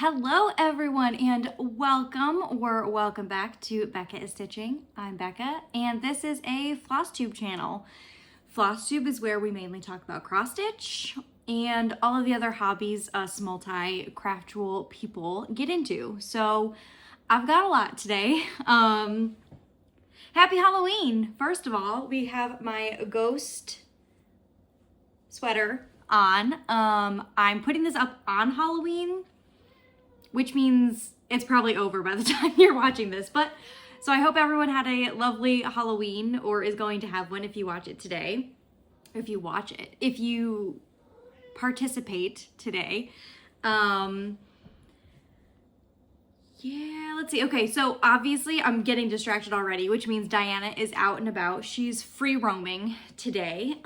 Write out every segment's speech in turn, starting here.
Hello everyone and welcome back to Becca is Stitching. I'm Becca and this is a Flosstube channel. Flosstube is where we mainly talk about cross stitch and all of the other hobbies us multi-craftual people get into. So I've got a lot today. Happy Halloween! First of all, we have my ghost sweater on. I'm putting this up on Halloween, which means it's probably over by the time you're watching this. But so I hope everyone had a lovely Halloween or is going to have one if you watch it today. If you participate today. Yeah, let's see. Okay, so obviously I'm getting distracted already, which means Diana is out and about. She's free roaming today.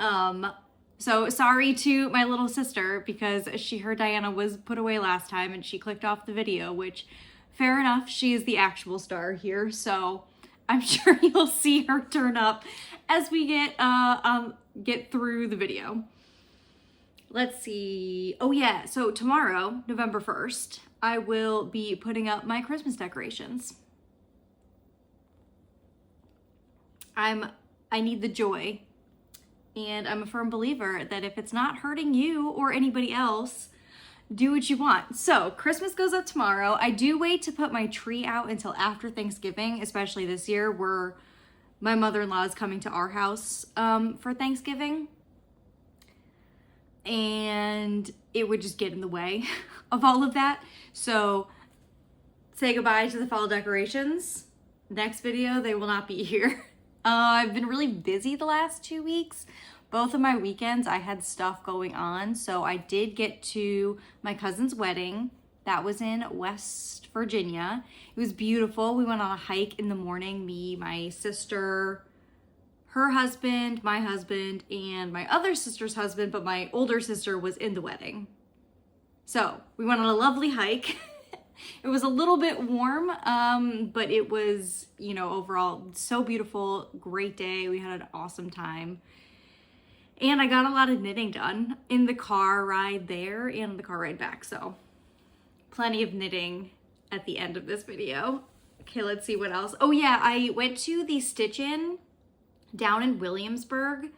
So sorry to my little sister because she heard Diana was put away last time and she clicked off the video, which fair enough, she is the actual star here. So I'm sure you'll see her turn up as we get through the video. Let's see. Oh yeah, so tomorrow, November 1st, I will be putting up my Christmas decorations. I need the joy. And I'm a firm believer that if it's not hurting you or anybody else, do what you want. So Christmas goes up tomorrow. I do wait to put my tree out until after Thanksgiving, especially this year where my mother-in-law is coming to our house for Thanksgiving. And it would just get in the way of all of that. So say goodbye to the fall decorations. Next video, they will not be here. I've been really busy the last 2 weeks. Both of my weekends I had stuff going on, so I did get to my cousin's wedding. That was in West Virginia. It was beautiful. We went on a hike in the morning, me, my sister, her husband, my husband, and my other sister's husband, but my older sister was in the wedding. So we went on a lovely hike. It was a little bit warm, but it was, overall so beautiful, great day. We had an awesome time. And I got a lot of knitting done in the car ride there and the car ride back. So plenty of knitting at the end of this video. Okay, let's see what else. Oh yeah, I went to the Stitch In down in Williamsburg.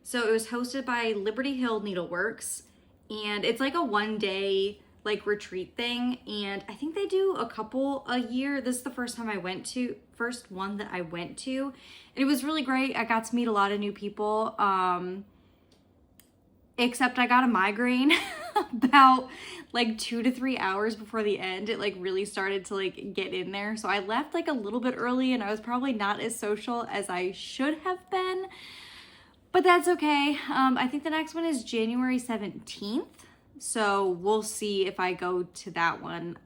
So it was hosted by Liberty Hill Needleworks. And it's like a one-day retreat thing, and I think they do a couple a year. This is the first one that I went to, and it was really great. I got to meet a lot of new people, except I got a migraine about 2 to 3 hours before the end. It really started to get in there, so I left a little bit early, and I was probably not as social as I should have been, but that's okay. I think the next one is January 17th. So we'll see if I go to that one.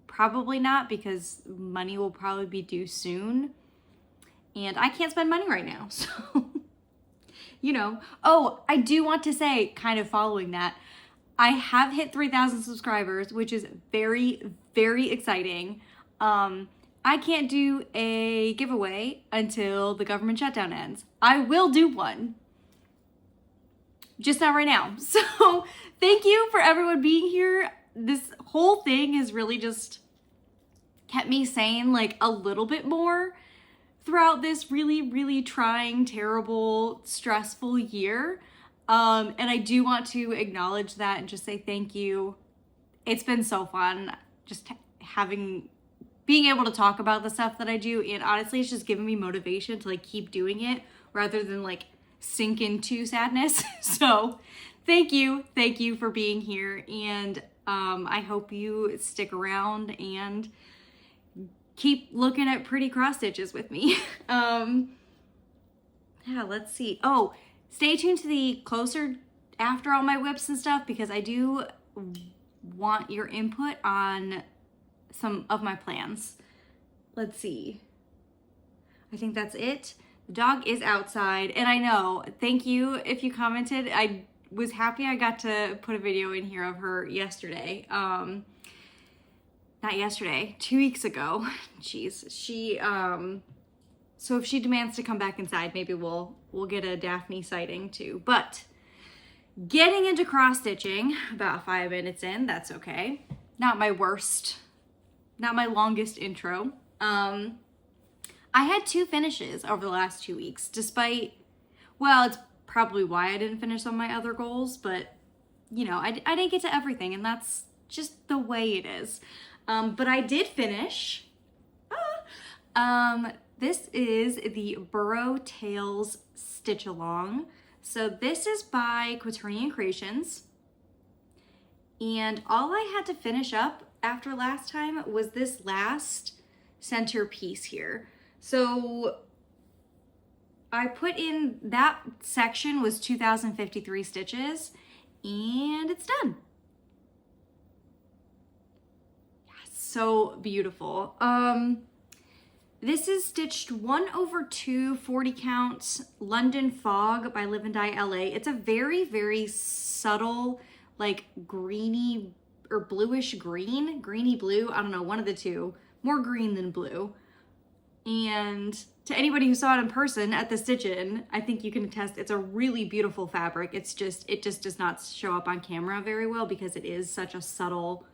Probably not, because money will probably be due soon. And I can't spend money right now. So, Oh, I do want to say, kind of following that, I have hit 3,000 subscribers, which is very, very exciting. I can't do a giveaway until the government shutdown ends. I will do one. Just not right now. So thank you for everyone being here. This whole thing has really just kept me sane a little bit more throughout this really, really trying, terrible, stressful year. And I do want to acknowledge that and just say thank you. It's been so fun just being able to talk about the stuff that I do. And honestly, it's just given me motivation to keep doing it rather than sink into sadness. So thank you for being here, and I hope you stick around and keep looking at pretty cross stitches with me. Yeah, let's see. Oh, stay tuned to the closer after all my whips and stuff, because I do want your input on some of my plans. Let's see. I think that's it. The dog is outside, and I know, thank you if you commented. I was happy I got to put a video in here of her yesterday. Not yesterday, 2 weeks ago. Jeez, she, so if she demands to come back inside, maybe we'll get a Daphne sighting too. But Getting into cross stitching about 5 minutes in, that's okay. Not my worst, not my longest intro. I had 2 finishes over the last 2 weeks, despite, well, it's probably why I didn't finish on my other goals, but you know, I didn't get to everything, and that's just the way it is. But I did finish. This is the Burrow Tales Stitch Along. So this is by Quaternion Creations. And all I had to finish up after last time was this last center piece here. So I put in, that section was 2,053 stitches, and it's done. Yeah, so beautiful. This is stitched 1/2 40 count London Fog by Live and Die LA. It's a very, very subtle, like greeny or bluish green, greeny blue. I don't know, one of the two, more green than blue. And to anybody who saw it in person at the stitch-in, I think you can attest it's a really beautiful fabric. It just does not show up on camera very well because it is such a subtle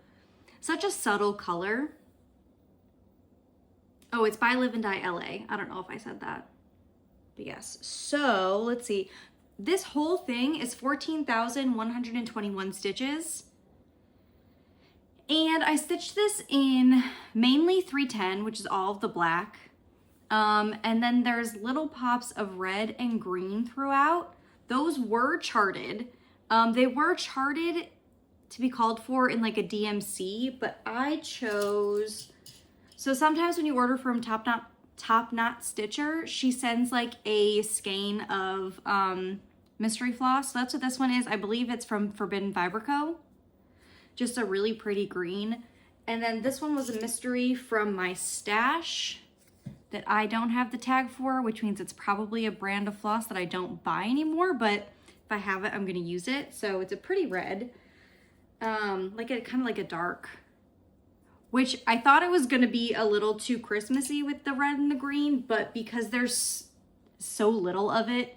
color. Oh, it's by Live and Die LA. I don't know if I said that, but yes. So let's see. This whole thing is 14,121 stitches. And I stitched this in mainly 310, which is all of the black. And then there's little pops of red and green throughout. Those were charted. They were charted to be called for in like a DMC, but I chose, so sometimes when you order from Top Knot Stitcher, she sends like a skein of mystery floss. So that's what this one is. I believe it's from Forbidden Fiber Co. Just a really pretty green. And then this one was a mystery from my stash that I don't have the tag for, which means it's probably a brand of floss that I don't buy anymore, but if I have it, I'm gonna use it. So it's a pretty red, like a kind of like a dark, which I thought it was gonna be a little too Christmassy with the red and the green, but because there's so little of it,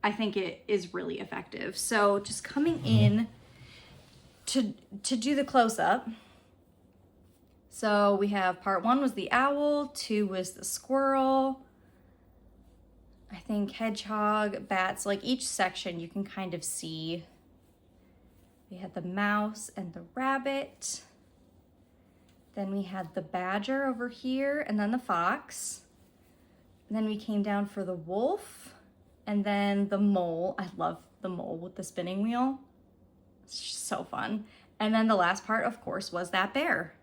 I think it is really effective. So just coming in to do the close-up. So we have part 1 was the owl, 2 was the squirrel, I think hedgehog, bats, like each section you can kind of see. We had the mouse and the rabbit. Then we had the badger over here, and then the fox. And then we came down for the wolf, and then the mole. I love the mole with the spinning wheel. It's just so fun. And then the last part, of course, was that bear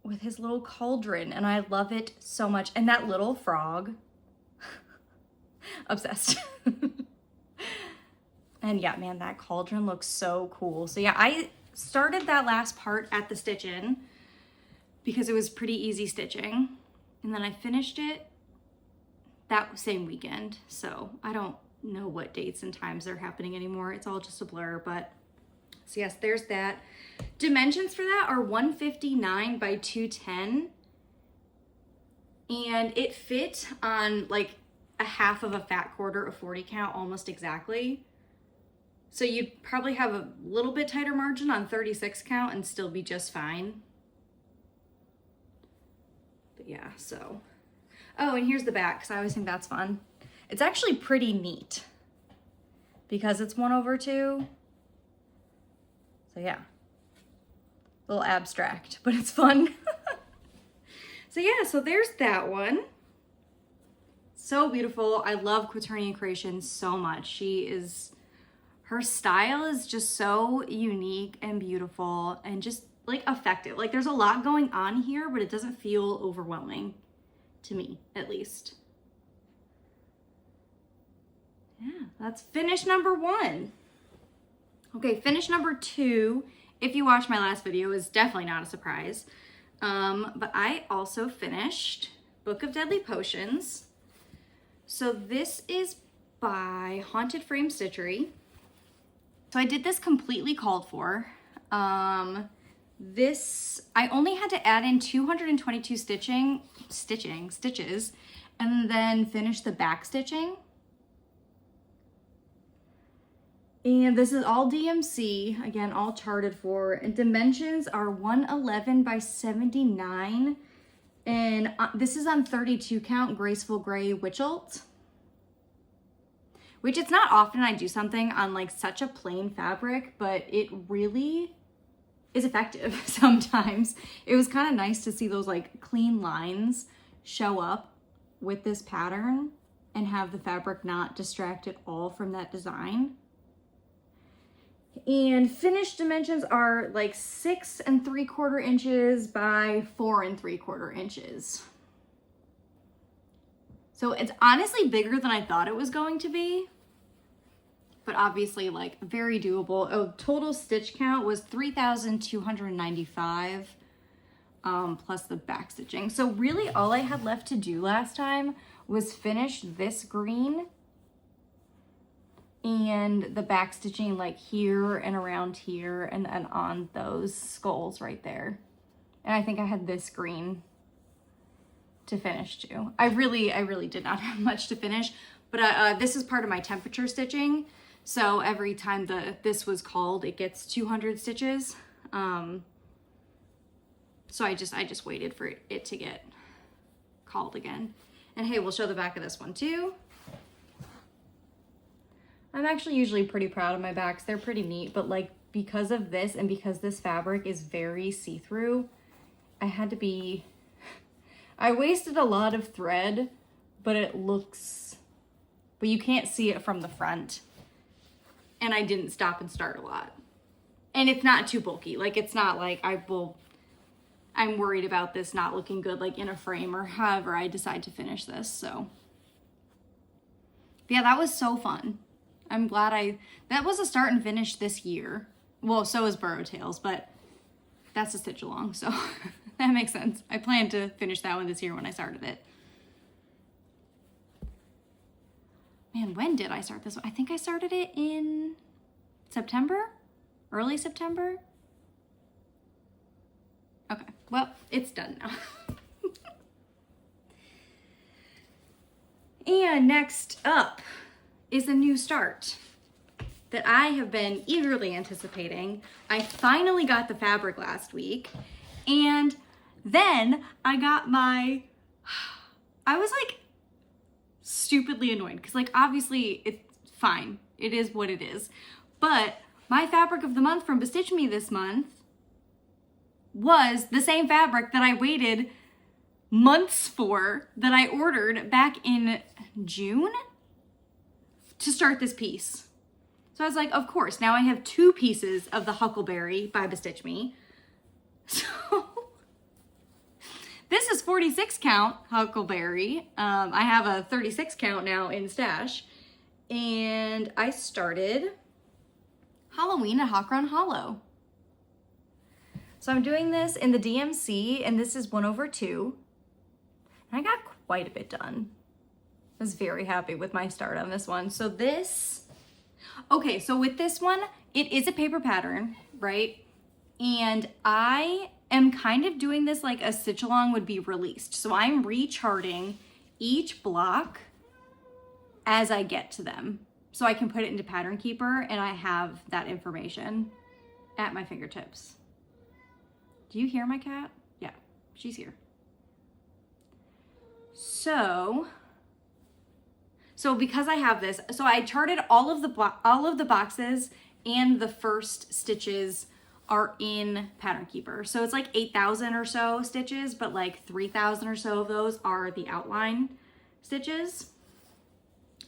with his little cauldron, and I love it so much. And that little frog, obsessed. And yeah, man, that cauldron looks so cool. So yeah, I started that last part at the stitch-in because it was pretty easy stitching, and then I finished it that same weekend. So I don't know what dates and times are happening anymore. It's all just a blur, but so yes, there's that. Dimensions for that are 159 by 210. And it fit on like a half of a fat quarter of 40 count almost exactly. So you'd probably have a little bit tighter margin on 36 count and still be just fine. But yeah, so. Oh, and here's the back, because I always think that's fun. It's actually pretty neat because it's 1/2. So yeah, a little abstract, but it's fun. So yeah, so there's that one. So beautiful. I love Quaternion Creations so much. Her style is just so unique and beautiful and just like effective. Like there's a lot going on here, but it doesn't feel overwhelming to me, at least. Yeah, that's finish number 1. Okay, finish number 2, if you watched my last video, is definitely not a surprise. But I also finished Book of Deadly Potions. So this is by Haunted Frame Stitchery. So I did this completely called for. I only had to add in 222 stitches and then finish the back stitching. And this is all DMC, again, all charted for. And dimensions are 111 by 79. And this is on 32 count Graceful Gray Witchelt. Which it's not often I do something on like such a plain fabric, but it really is effective sometimes. It was kind of nice to see those like clean lines show up with this pattern and have the fabric not distract at all from that design. And finished dimensions are like 6 3/4 inches by 4 3/4 inches. So it's honestly bigger than I thought it was going to be, but obviously like very doable. Oh, total stitch count was 3,295 plus the back stitching. So really all I had left to do last time was finish this green and the back stitching like here and around here and then on those skulls right there. And I think I had this green to finish too. I really did not have much to finish, but this is part of my temperature stitching. So every time this was called, it gets 200 stitches. So I just waited for it to get called again. And hey, we'll show the back of this one too. I'm actually usually pretty proud of my backs. They're pretty neat, but like because of this and because this fabric is very see-through, I wasted a lot of thread, but you can't see it from the front. And I didn't stop and start a lot. And it's not too bulky. Like it's not like I'm worried about this not looking good like in a frame or however I decide to finish this. So yeah, that was so fun. I'm glad that was a start and finish this year. Well, so is Burrow Tales, but that's a stitch along, so that makes sense. I plan to finish that one this year when I started it. Man, when did I start this one? I think I started it in September, early September. Okay, well, it's done now. And next up is a new start that I have been eagerly anticipating. I finally got the fabric last week, and then I was like stupidly annoyed because like obviously it's fine. It is what it is. But my fabric of the month from Bestitch Me this month was the same fabric that I waited months for, that I ordered back in June to start this piece. So I was like, of course, now I have 2 pieces of the Huckleberry by Bestitch Me. So this is 46 count Huckleberry. I have a 36 count now in stash. And I started Halloween at Hawk Run Hollow. So I'm doing this in the DMC, and this is 1/2. And I got quite a bit done. I was very happy with my start on this one. So okay, so with this one, it is a paper pattern, right? And I am kind of doing this like a stitch along would be released. So I'm recharting each block as I get to them. So I can put it into Pattern Keeper and I have that information at my fingertips. Do you hear my cat? Yeah, she's here. So because I have this, so I charted all of the boxes, and the first stitches are in Pattern Keeper. So it's like 8,000 or so stitches, but like 3,000 or so of those are the outline stitches.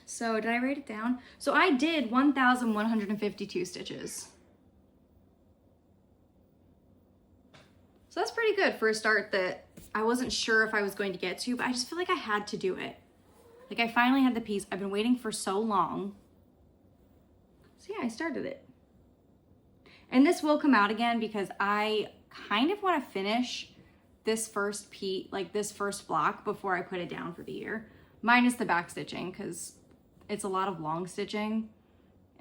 So did I write it down? So I did 1,152 stitches. So that's pretty good for a start that I wasn't sure if I was going to get to, but I just feel like I had to do it. Like I finally had the piece. I've been waiting for so long. So yeah, I started it. And this will come out again because I kind of want to finish this first piece, like this first block, before I put it down for the year. Minus the back stitching, because it's a lot of long stitching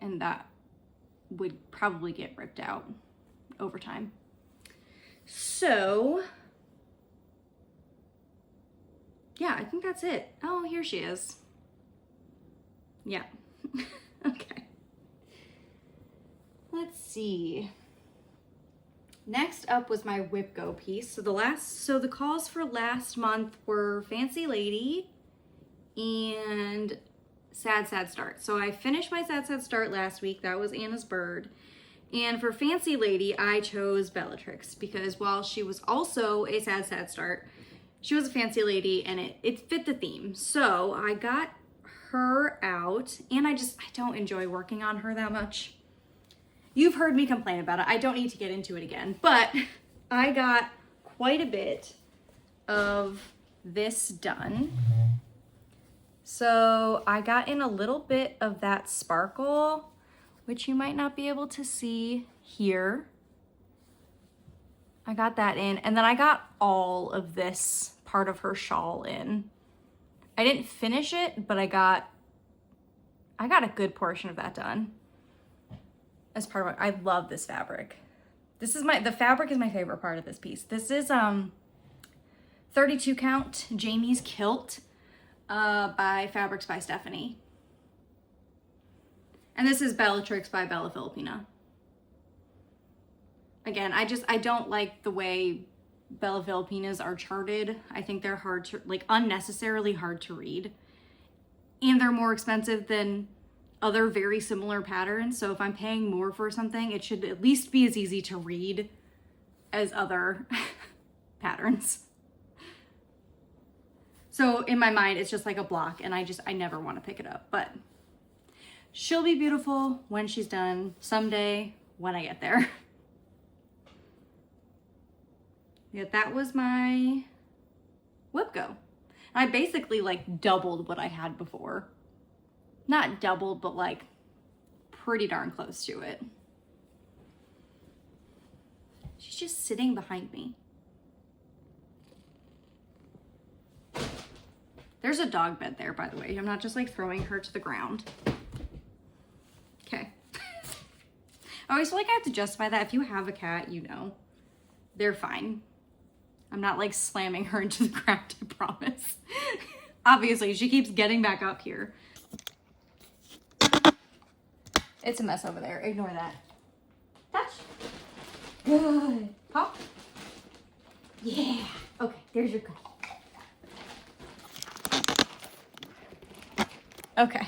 and that would probably get ripped out over time. So yeah, I think that's it. Oh, here she is. Yeah. Okay. let's see. Next up was my Whip Go piece. So the calls for last month were Fancy Lady and Sad Sad Start. So I finished my Sad Sad Start last week. That was Anna's Bird. And for Fancy Lady, I chose Bellatrix because while she was also a Sad Sad Start, she was a Fancy Lady and it fit the theme. So I got her out, and I don't enjoy working on her that much. You've heard me complain about it. I don't need to get into it again, but I got quite a bit of this done. So I got in a little bit of that sparkle, which you might not be able to see here. I got that in, and then I got all of this part of her shawl in. I didn't finish it, but I got a good portion of that done as part of I love this fabric. The fabric is my favorite part of this piece. This is 32 count Jamie's Kilt by Fabrics by Stephanie. And this is Bellatrix by Bella Filipina. Again, I don't like the way Bella Filipinas are charted. I think they're unnecessarily hard to read. And they're more expensive than other very similar patterns. So if I'm paying more for something, it should at least be as easy to read as other patterns. So in my mind, it's just like a block, and I never want to pick it up. But she'll be beautiful when she's done someday when I get there. Yeah, that was my Whip Go. I basically doubled what I had before. Not doubled, but pretty darn close to it. She's just sitting behind me. There's a dog bed there, by the way. I'm not just throwing her to the ground. Okay. I always feel like I have to justify that. If you have a cat, you know, they're fine. I'm not slamming her into the ground, I promise. Obviously, she keeps getting back up here. It's a mess over there. Ignore that. Touch. Good. Pop. Yeah. Okay, there's your cup. Okay.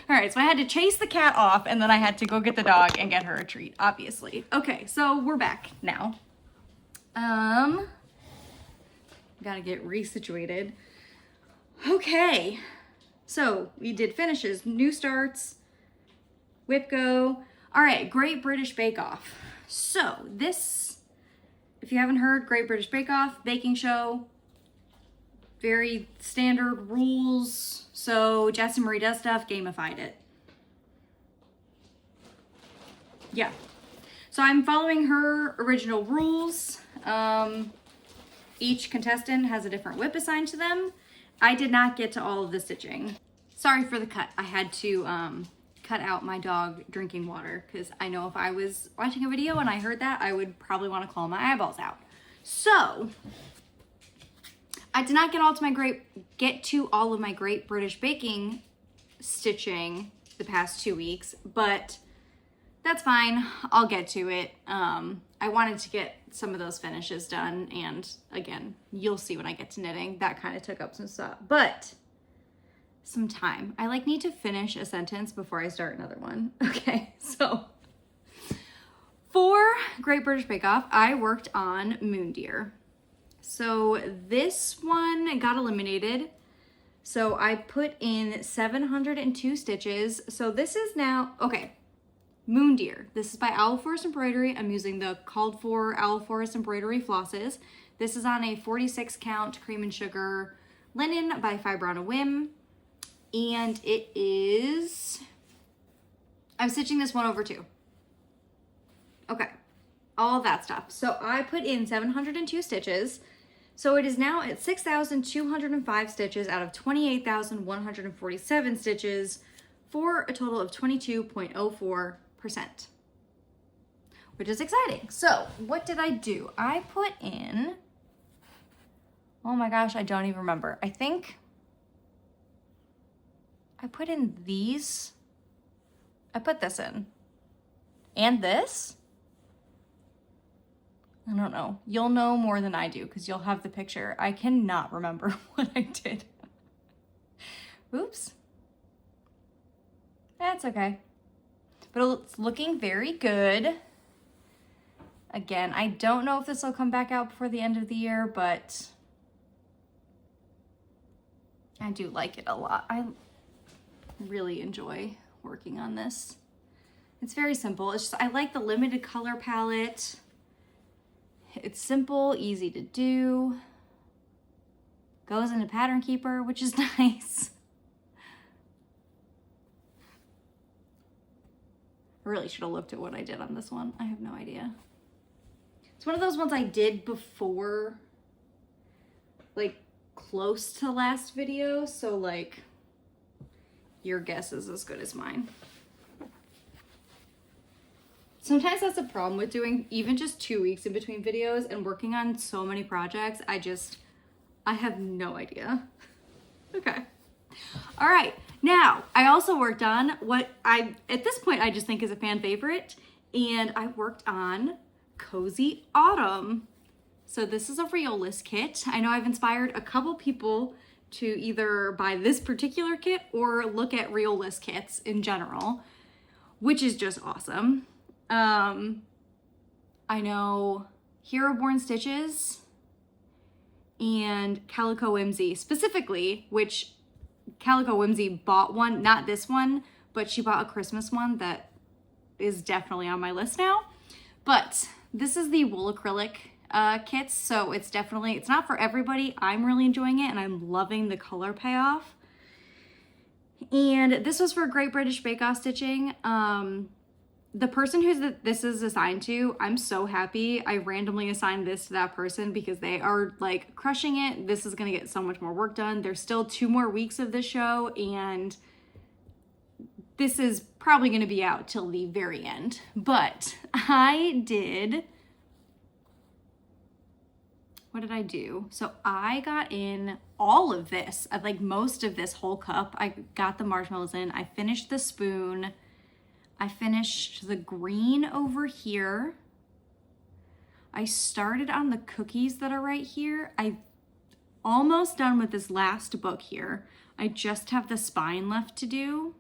All right, so I had to chase the cat off, and then I had to go get the dog and get her a treat, obviously. Okay, so we're back now. Gotta get resituated. Okay, so we did finishes, new starts, Whip Go. All right, Great British Bake Off. So this, if you haven't heard, Great British Bake Off, baking show, very standard rules. So Jess and Marie does stuff, gamified it. Yeah. So I'm following her original rules. Each contestant has a different whip assigned to them. I did not get to all of the stitching. Sorry for the cut. I had to cut out my dog drinking water because I know if I was watching a video and I heard that, I would probably want to claw my eyeballs out. So I did not get to all of my Great British Baking stitching the past 2 weeks, but that's fine. I'll get to it. I wanted to get some of those finishes done, and again, you'll see when I get to knitting, that kind of took up some stuff, but some time. I need to finish a sentence before I start another one. Okay, so for Great British Bake Off, I worked on Moon Deer. So this one got eliminated. So I put in 702 stitches. So this is now, okay, Moon Deer. This is by Owl Forest Embroidery. I'm using the called for Owl Forest Embroidery flosses. This is on a 46 count cream and sugar linen by Fiber on a Whim. And it is, I'm stitching this 1/2. Okay, all that stuff. So I put in 702 stitches. So it is now at 6,205 stitches out of 28,147 stitches for a total of 22.04%, which is exciting. So what did I do? I put in, oh my gosh, I don't even remember. I think I put in these I put this in. And this? I don't know. You'll know more than I do because you'll have the picture. I cannot remember what I did. Oops. That's okay. But it's looking very good. Again, I don't know if this will come back out before the end of the year, but I do like it a lot. I really enjoy working on this. It's very simple. It's just, I like the limited color palette. It's simple, easy to do. Goes into Pattern Keeper, which is nice. I really should have looked at what I did on this one. I have no idea. It's one of those ones I did before, like, close to last video, so, like, your guess is as good as mine. Sometimes that's a problem with doing even just 2 weeks in between videos and working on so many projects. I have no idea. Okay. All right. Now, I also worked on what at this point, I just think is a fan favorite, and I worked on Cozy Autumn. So this is a Real List kit. I know I've inspired a couple people to either buy this particular kit or look at Real List kits in general, which is just awesome. I know Hero Born Stitches and Calico Whimsy specifically, which Calico Whimsy bought one, not this one, but she bought a Christmas one that is definitely on my list now. But this is the wool acrylic kits, so it's not for everybody. I'm really enjoying it and I'm loving the color payoff. And this was for Great British Bake Off stitching. The person this is assigned to, I'm so happy I randomly assigned this to that person because they are like crushing it. This is gonna get so much more work done. There's still 2 more weeks of this show and this is probably gonna be out till the very end. But what did I do? So I got in all of this, like most of this whole cup. I got the marshmallows in, I finished the spoon, I finished the green over here. I started on the cookies that are right here. I'm almost done with this last book here. I just have the spine left to do.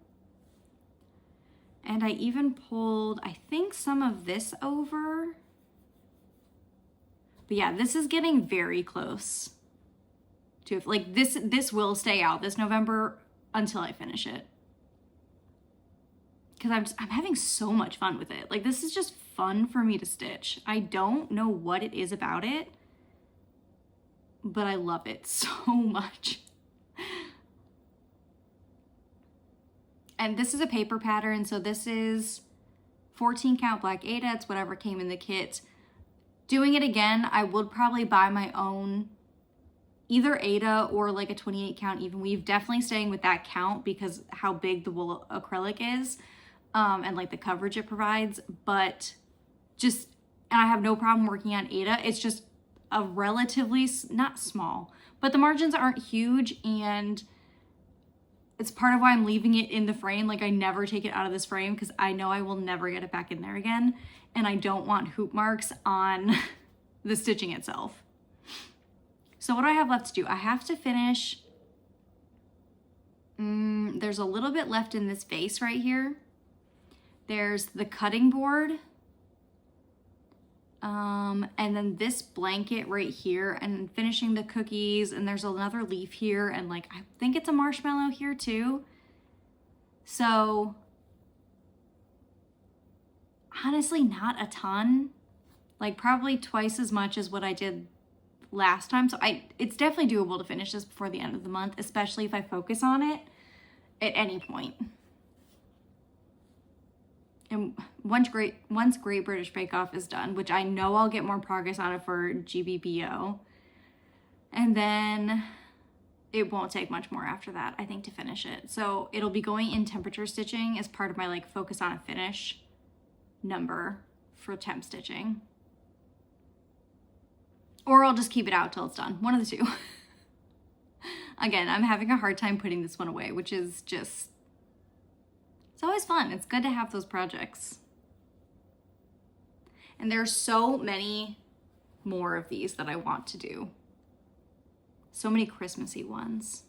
And I even pulled, I think, some of this over. But yeah, this is getting very close to, like, this will stay out this November until I finish it. Because I'm having so much fun with it. Like, this is just fun for me to stitch. I don't know what it is about it, but I love it so much. And this is a paper pattern, so this is 14 count black Aida. It's whatever came in the kit. Doing it again, I would probably buy my own either Aida or like a 28 count even weave. Definitely staying with that count because how big the wool acrylic is. And like the coverage it provides, but and I have no problem working on Aida. It's just a relatively, not small, but the margins aren't huge and it's part of why I'm leaving it in the frame. Like I never take it out of this frame because I know I will never get it back in there again. And I don't want hoop marks on the stitching itself. So what do I have left to do? I have to finish, there's a little bit left in this vase right here. There's the cutting board, and then this blanket right here, and finishing the cookies, and there's another leaf here, and like, I think it's a marshmallow here too. So, honestly, not a ton, like probably twice as much as what I did last time. So it's definitely doable to finish this before the end of the month, especially if I focus on it at any point. And once Great British Bake Off is done, which I know I'll get more progress on it for GBBO, and then it won't take much more after that, I think, to finish it. So it'll be going in temperature stitching as part of my like focus on a finish number for temp stitching. Or I'll just keep it out till it's done. One of the two. Again, I'm having a hard time putting this one away, which is just It's always fun. It's good to have those projects. And there are so many more of these that I want to do. So many Christmassy ones.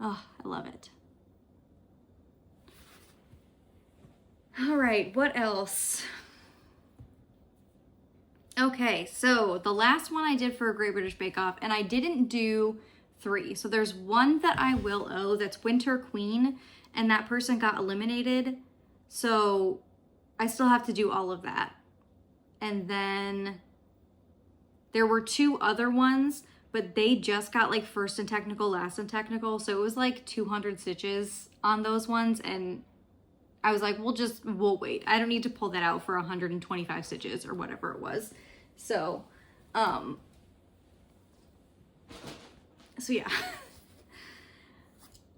Oh, I love it. All right, what else? Okay, so the last one I did for a Great British Bake Off, and I didn't do 3. So there's one that I will owe, that's Winter Queen, and that person got eliminated. So I still have to do all of that. And then there were 2 other ones, but they just got like first and technical, last and technical. So it was like 200 stitches on those ones. And I was like, we'll wait. I don't need to pull that out for 125 stitches or whatever it was. So yeah.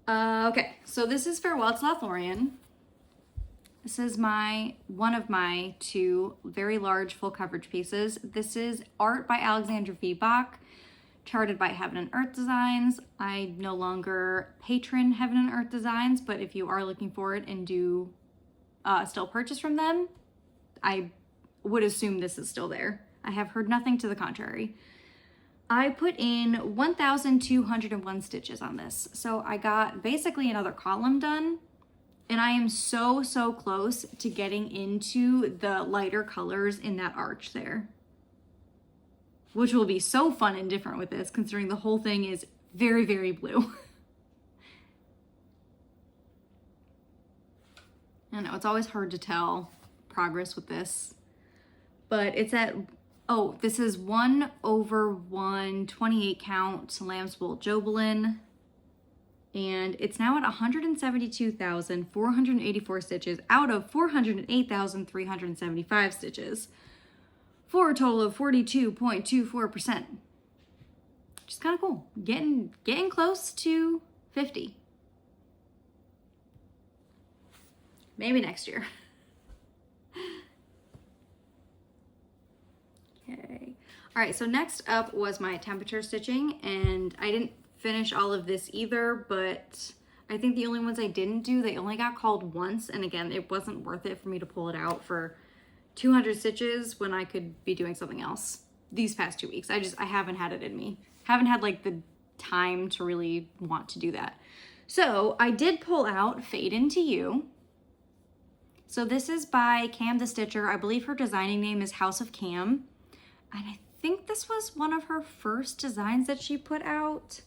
Okay, so this is Farewell to Lothlorien. This is one of my 2 very large full coverage pieces. This is art by Alexandra V. Bach, charted by Heaven and Earth Designs. I no longer patron Heaven and Earth Designs, but if you are looking for it and do still purchase from them, I would assume this is still there. I have heard nothing to the contrary. I put in 1,201 stitches on this. So I got basically another column done, and I am so close to getting into the lighter colors in that arch there, which will be so fun and different with this, considering the whole thing is very, very blue. I know, it's always hard to tell progress with this, but it's at, oh, this is 1/1 28 count lamb's wool Jobelin, and it's now at 172,484 stitches out of 408,375 stitches, for a total of 42.24%, which is kind of cool. Getting close to 50. Maybe next year. Okay. All right, so next up was my temperature stitching, and I didn't finish all of this either, but I think the only ones I didn't do, they only got called once, and again, it wasn't worth it for me to pull it out for 200 stitches when I could be doing something else these past 2 weeks. I haven't had it in me. Haven't had like the time to really want to do that. So I did pull out Fade Into You. So this is by Cam the Stitcher. I believe her designing name is House of Cam. And I think this was one of her first designs that she put out.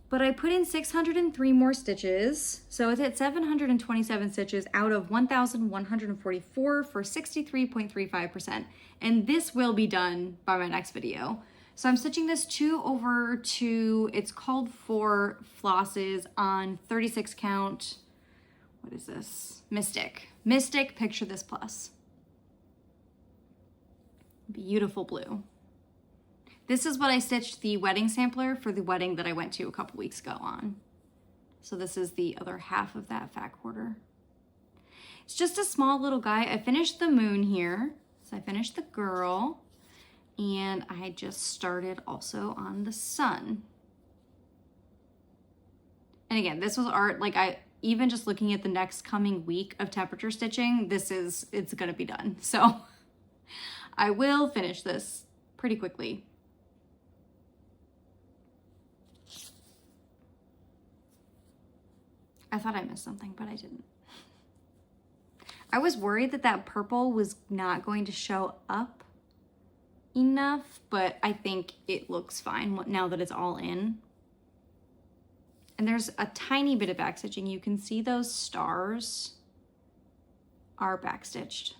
But I put in 603 more stitches. So it's at 727 stitches out of 1,144 for 63.35%. And this will be done by my next video. So I'm stitching this 2/2. It's called 4 flosses on 36 count. What is this? Mystic. Picture This Plus. Beautiful blue. This is what I stitched the wedding sampler for the wedding that I went to a couple weeks ago on. So this is the other half of that fat quarter. It's just a small little guy. I finished the moon here. So I finished the girl, and I just started also on the sun. And again, this was art, like even just looking at the next coming week of temperature stitching, it's gonna be done. So I will finish this pretty quickly. I thought I missed something, but I didn't. I was worried that purple was not going to show up enough, but I think it looks fine now that it's all in. And there's a tiny bit of backstitching. You can see those stars are backstitched.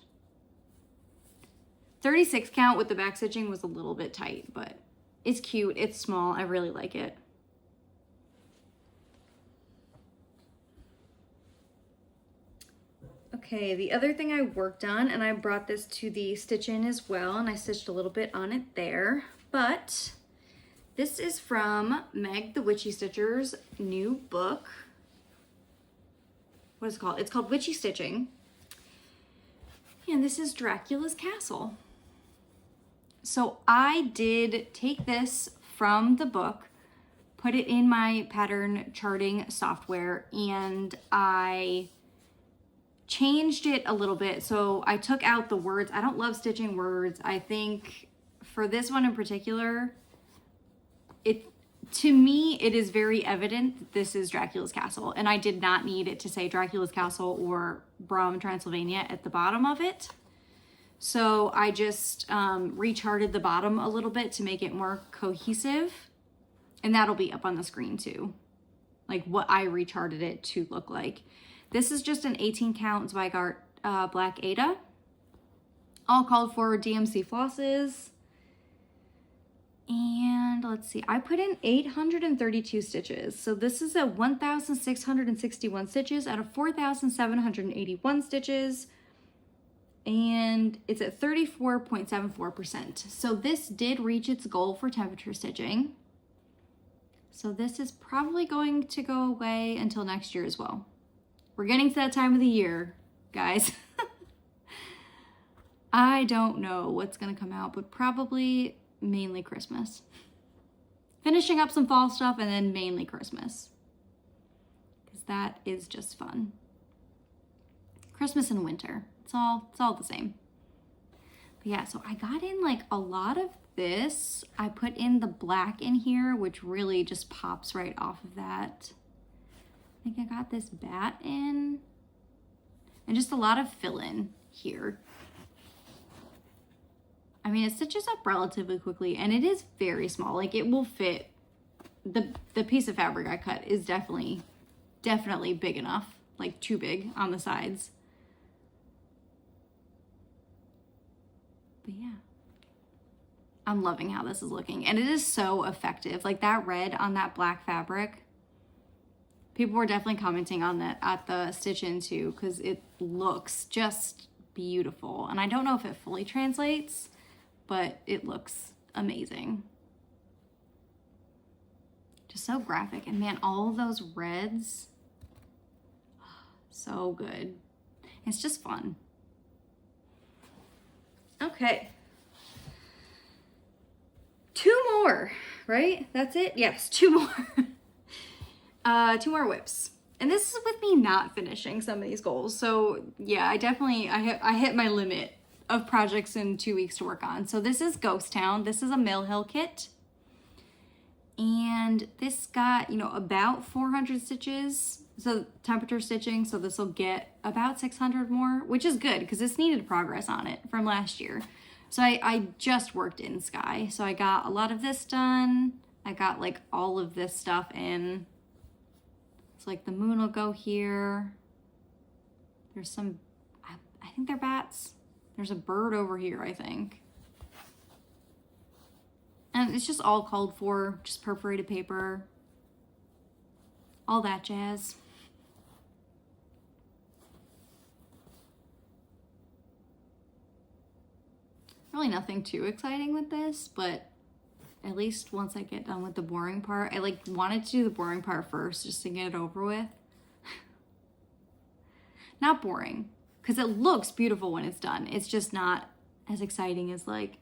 36 count with the backstitching was a little bit tight, but it's cute, it's small, I really like it. Okay, the other thing I worked on, and I brought this to the stitch in as well, and I stitched a little bit on it there, but this is from Meg the Witchy Stitcher's new book. What is it called? It's called Witchy Stitching. And this is Dracula's Castle. So I did take this from the book, put it in my pattern charting software, and I changed it a little bit. So I took out the words. I don't love stitching words. I think for this one in particular, to me, it is very evident that this is Dracula's Castle, and I did not need it to say Dracula's Castle or Brum, Transylvania at the bottom of it. So I just recharted the bottom a little bit to make it more cohesive, and that'll be up on the screen too, like what I recharted it to look like. This is just an 18 count Zweigart Black Ada, all called for DMC flosses. And let's see, I put in 832 stitches. So this is at 1,661 stitches out of 4,781 stitches. And it's at 34.74%. So this did reach its goal for temperature stitching. So this is probably going to go away until next year as well. We're getting to that time of the year, guys. I don't know what's gonna come out, but probably mainly Christmas. Finishing up some fall stuff and then mainly Christmas, because that is just fun. Christmas and winter, it's all the same. But yeah, so I got in like a lot of this. I put in the black in here, which really just pops right off of that. I think I got this bat in, and just a lot of fill-in here. I mean, it stitches up relatively quickly, and it is very small. Like, it will fit. The piece of fabric I cut is definitely big enough, like too big on the sides. But yeah, I'm loving how this is looking, and it is so effective. Like, that red on that black fabric, people were definitely commenting on that at the stitch in too, because it looks just beautiful. And I don't know if it fully translates, but it looks amazing. Just so graphic. And man, all of those reds, so good. It's just fun. Okay. 2 more, right? That's it? Yes, 2 more. 2 more whips. And this is with me not finishing some of these goals. So yeah, I hit my limit of projects in 2 weeks to work on. So this is Ghost Town. This is a Mill Hill kit. And this got, about 400 stitches. So temperature stitching. So this will get about 600 more, which is good because this needed progress on it from last year. So I just worked in Sky. So I got a lot of this done. I got like all of this stuff in. So like the moon will go here. There's some, I think they're bats. There's a bird over here, I think. And it's just all called for, just perforated paper, all that jazz. Really nothing too exciting with this, but at least once I get done with the boring part, I wanted to do the boring part first just to get it over with. Not boring, because it looks beautiful when it's done. It's just not as exciting as like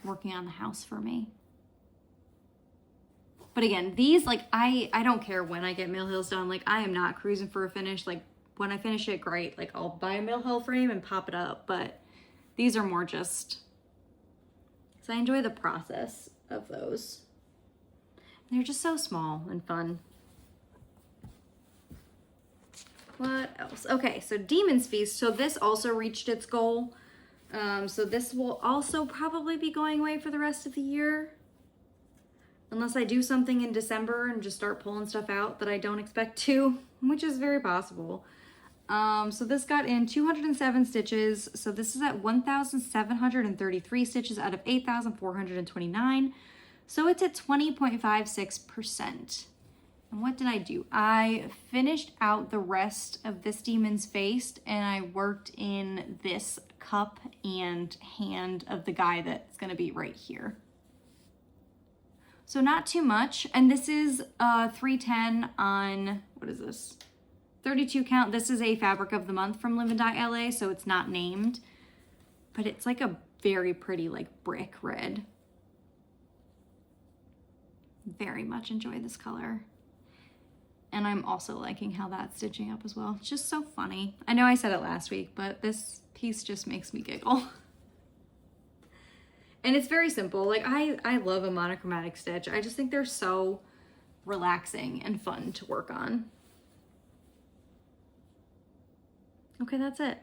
working on the house for me. But again, these, like, I don't care when I get Mill Hills done. Like, I am not cruising for a finish. Like, when I finish it, great. Like, I'll buy a Mill Hill frame and pop it up. But these are more just, because I enjoy the process of those. They're just so small and fun. What else? Okay, so Demon's Feast. So this also reached its goal. So this will also probably be going away for the rest of the year. Unless I do something in December and just start pulling stuff out that I don't expect to, which is very possible. So this got in 207 stitches. So this is at 1,733 stitches out of 8,429. So it's at 20.56%. And what did I do? I finished out the rest of this Demon's Face, and I worked in this cup and hand of the guy that's gonna be right here. So not too much. And this is 310 on, what is this? 32 count. This is a fabric of the month from Live and Dye LA, so it's not named, but it's like a very pretty like brick red. Very much enjoy this color. And I'm also liking how that's stitching up as well. It's just so funny. I know I said it last week, but this piece just makes me giggle. And it's very simple. Like I love a monochromatic stitch. I just think they're so relaxing and fun to work on. Okay, that's it.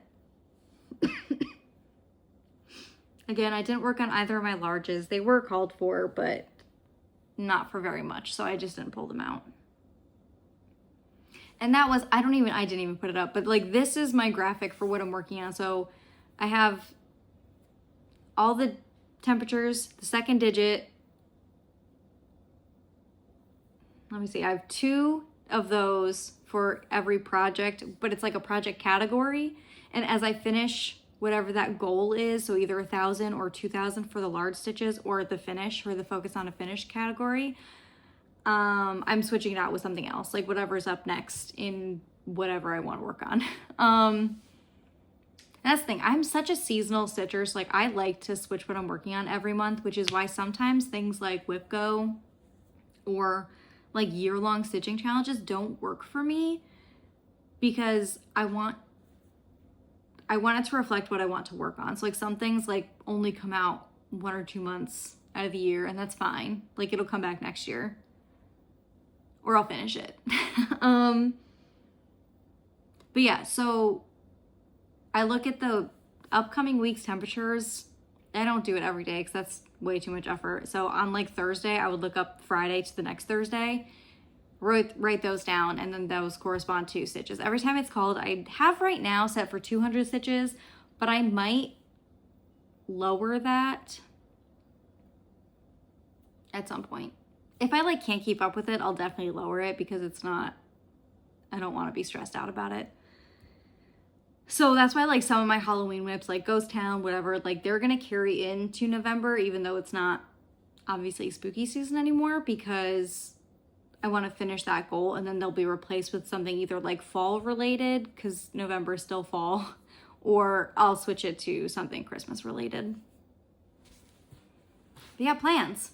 Again, I didn't work on either of my larges. They were called for, but not for very much, so I just didn't pull them out. And that was, I didn't even put it up, but like this is my graphic for what I'm working on. So I have all the temperatures, the second digit. Let me see, I have 2 of those for every project, but it's like a project category. And as I finish whatever that goal is, so either 1,000 or 2,000 for the large stitches or the finish or the focus on a finish category, I'm switching it out with something else, like whatever's up next in whatever I want to work on. That's the thing, I'm such a seasonal stitcher, so like I like to switch what I'm working on every month, which is why sometimes things like Whip Go or like year-long stitching challenges don't work for me, because I want it to reflect what I want to work on. So like some things like only come out 1 or 2 months out of the year, and that's fine. Like it'll come back next year, or I'll finish it. But yeah, so I look at the upcoming week's temperatures. I don't do it every day because that's way too much effort. So on like Thursday, I would look up Friday to the next Thursday, write those down, and then those correspond to stitches. Every time it's called, I have right now set for 200 stitches, but I might lower that at some point. If I like can't keep up with it, I'll definitely lower it, because it's not, I don't want to be stressed out about it. So that's why like some of my Halloween whips, like Ghost Town, whatever, like they're gonna carry into November, even though it's not obviously spooky season anymore, because I want to finish that goal, and then they'll be replaced with something either like fall related, because November is still fall, or I'll switch it to something Christmas related. But yeah, plans.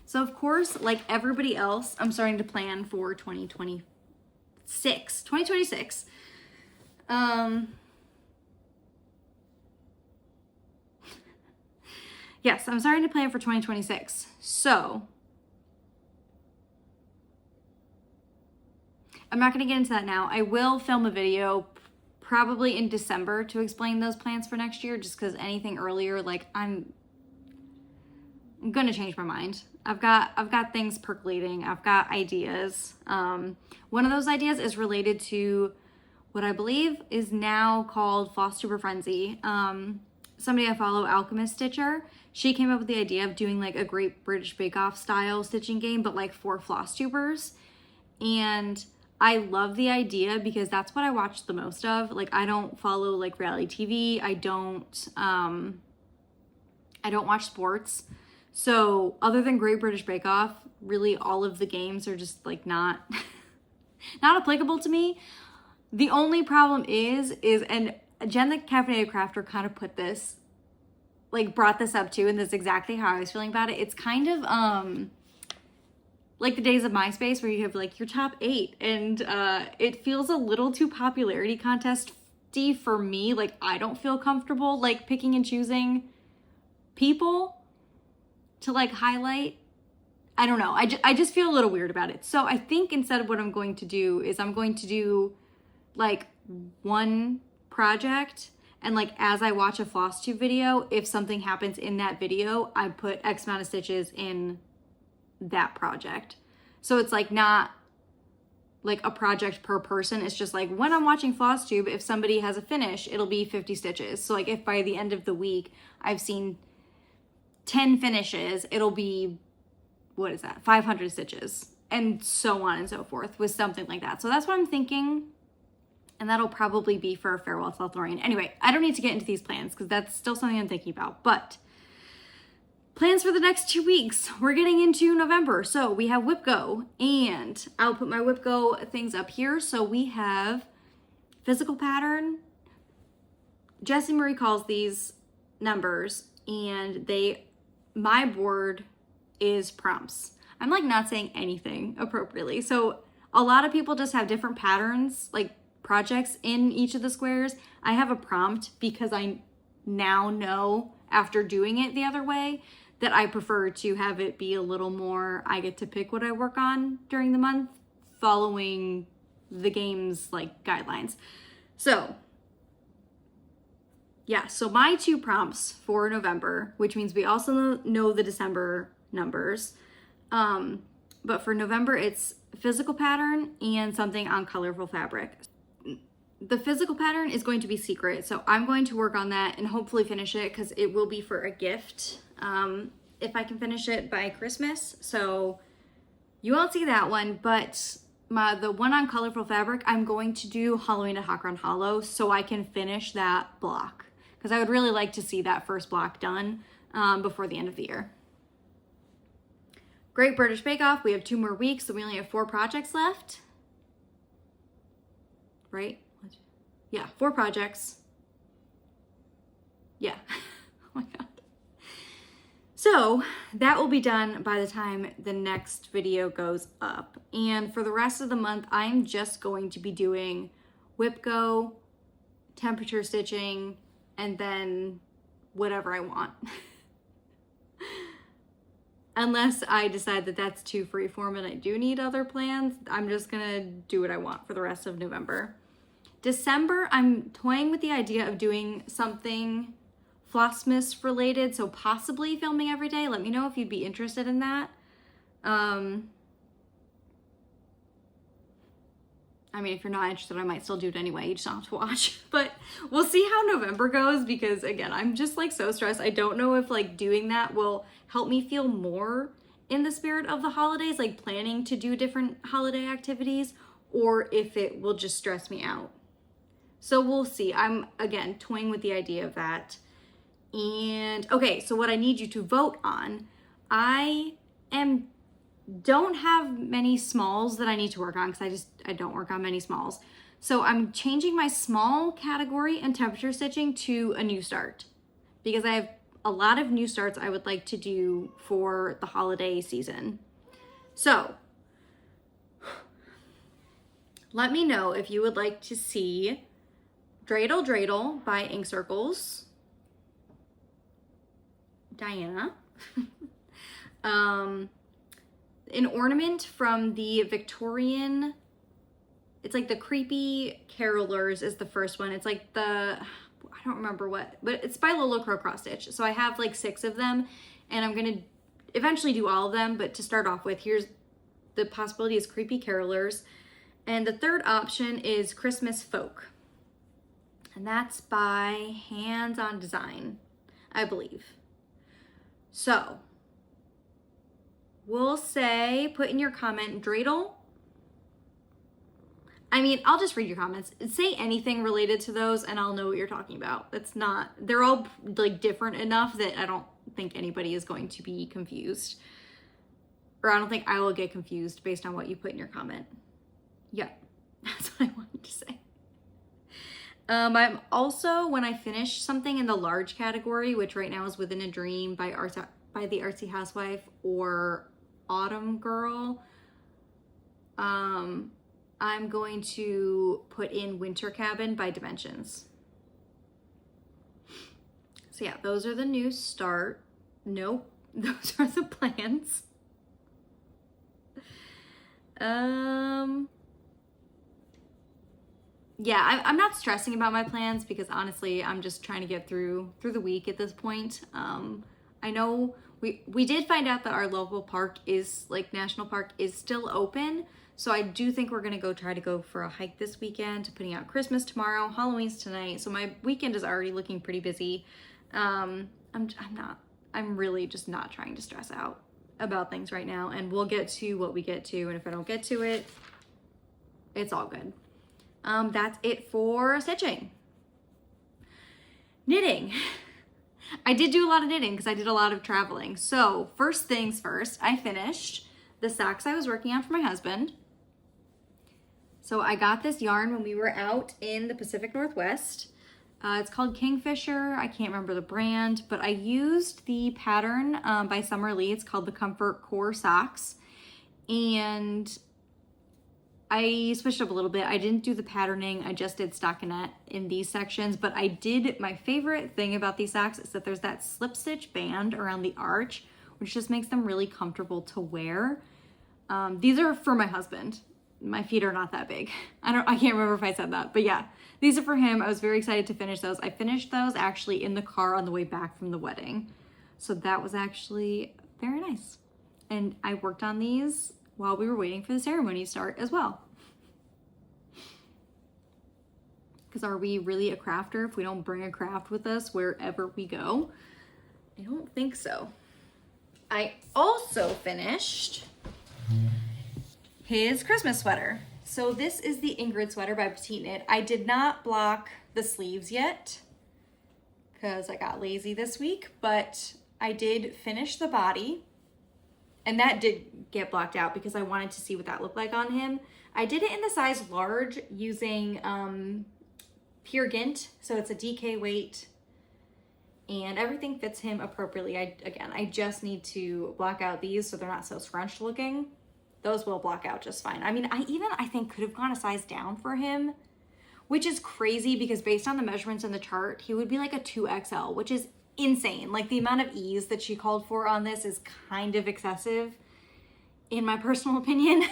So of course, like everybody else, I'm starting to plan for 2026. Yes, I'm starting to plan for 2026. So I'm not going to get into that now. I will film a video probably in December to explain those plans for next year, just because anything earlier, like I'm going to change my mind. I've got things percolating. I've got ideas. One of those ideas is related to what I believe is now called Flosstube Frenzy. Somebody I follow, Alchemist Stitcher, she came up with the idea of doing like a Great British Bake Off style stitching game, but like for floss tubers. And I love the idea because that's what I watch the most of. Like I don't follow like reality TV. I don't watch sports. So other than Great British Bake Off, really all of the games are just like not applicable to me. The only problem is, and Jen the Caffeinated Crafter kind of brought this up too, and this is exactly how I was feeling about it. It's kind of like the days of MySpace where you have like your top 8, and it feels a little too popularity contest-y for me. Like I don't feel comfortable like picking and choosing people to like highlight. I don't know. I just feel a little weird about it. So I think instead of what I'm going to do is I'm going to do like one project, and like as I watch a Flosstube video, if something happens in that video, I put X amount of stitches in that project. So it's like not like a project per person. It's just like when I'm watching Flosstube, if somebody has a finish, it'll be 50 stitches. So like if by the end of the week I've seen 10 finishes, it'll be, what is that, 500 stitches, and so on and so forth with something like that. So that's what I'm thinking. And that'll probably be for a Farewell to Lothlorien. Anyway, I don't need to get into these plans because that's still something I'm thinking about. But plans for the next 2 weeks. We're getting into November. So we have Whip Go, and I'll put my Whip Go things up here. So we have physical pattern. Jessie Marie calls these numbers, and my board is prompts. I'm like not saying anything appropriately. So A lot of people just have different patterns, like projects in each of the squares. I have a prompt because I now know after doing it the other way that I prefer to have it be a little more, I get to pick what I work on during the month following the game's like guidelines. So yeah, so my 2 prompts for November, which means we also know the December numbers. But for November, it's physical pattern and something on colorful fabric. The physical pattern is going to be secret, so I'm going to work on that and hopefully finish it because it will be for a gift if I can finish it by Christmas. So you won't see that one, but the one on colorful fabric, I'm going to do Halloween at Hawk Run Hollow so I can finish that block because I would really like to see that first block done before the end of the year. Great British Bake Off, we have 2 more weeks, so we only have 4 projects left. Right? Yeah, 4 projects. Yeah. Oh my God. So that will be done by the time the next video goes up. And for the rest of the month, I'm just going to be doing whip go, temperature stitching, and then whatever I want. Unless I decide that that's too freeform and I do need other plans, I'm just gonna do what I want for the rest of November. December, I'm toying with the idea of doing something Flossmas related, so possibly filming every day. Let me know if you'd be interested in that. I mean, if you're not interested, I might still do it anyway. You just don't have to watch. But we'll see how November goes because, again, I'm just like so stressed. I don't know if like doing that will help me feel more in the spirit of the holidays, like planning to do different holiday activities, or if it will just stress me out. So we'll see. I'm, again, toying with the idea of that. And okay, so what I need you to vote on, don't have many smalls that I need to work on because I don't work on many smalls. So I'm changing my small category and temperature stitching to a new start because I have a lot of new starts I would like to do for the holiday season. So let me know if you would like to see Dreidel Dreidel by Ink Circles, Diana. An ornament from the Victorian, it's like the Creepy Carolers is the first one. It's like I don't remember what, but it's by Lola Crow Cross Stitch. So I have like 6 of them and I'm gonna eventually do all of them, but to start off with, here's the possibility is Creepy Carolers. And the third option is Christmas Folk. And that's by Hands on Design, I believe. So we'll say, put in your comment, dreidel. I mean, I'll just read your comments. Say anything related to those and I'll know what you're talking about. They're all like different enough that I don't think anybody is going to be confused. Or I don't think I will get confused based on what you put in your comment. Yeah, that's what I wanted to say. I'm also, when I finish something in the large category, which right now is Within a Dream by the Artsy Housewife or Autumn Girl, I'm going to put in Winter Cabin by Dimensions. So yeah, those are the new start. Nope, those are the plans. Yeah, I'm not stressing about my plans because honestly, I'm just trying to get through the week at this point. I know we did find out that our local park is, like, national park is still open. So I do think we're gonna try to go for a hike this weekend, putting out Christmas tomorrow, Halloween's tonight. So my weekend is already looking pretty busy. I'm really just not trying to stress out about things right now, and we'll get to what we get to. And if I don't get to it, it's all good. That's it for stitching. Knitting. I did do a lot of knitting because I did a lot of traveling. So first things first, I finished the socks I was working on for my husband. So I got this yarn when we were out in the Pacific Northwest. It's called Kingfisher. I can't remember the brand, but I used the pattern by Summer Lee. It's called the Comfort Core Socks. And I switched up a little bit. I didn't do the patterning. I just did stockinette in these sections, but I did, my favorite thing about these socks is that there's that slip stitch band around the arch, which just makes them really comfortable to wear. These are for my husband. My feet are not that big. I can't remember if I said that, but yeah, these are for him. I was very excited to finish those. I finished those actually in the car on the way back from the wedding. So that was actually very nice. And I worked on these while we were waiting for the ceremony to start as well. Because are we really a crafter if we don't bring a craft with us wherever we go? I don't think so. I also finished his Christmas sweater. So this is the Ingrid sweater by Petite Knit. I did not block the sleeves yet because I got lazy this week, but I did finish the body. And that did get blocked out because I wanted to see what that looked like on him. I did it in the size large using Pure Gint. So it's a DK weight and everything fits him appropriately. I just need to block out these so they're not so scrunched looking. Those will block out just fine. I mean, I think could have gone a size down for him, which is crazy because based on the measurements in the chart, he would be like a 2XL, which is insane. Like the amount of ease that she called for on this is kind of excessive in my personal opinion.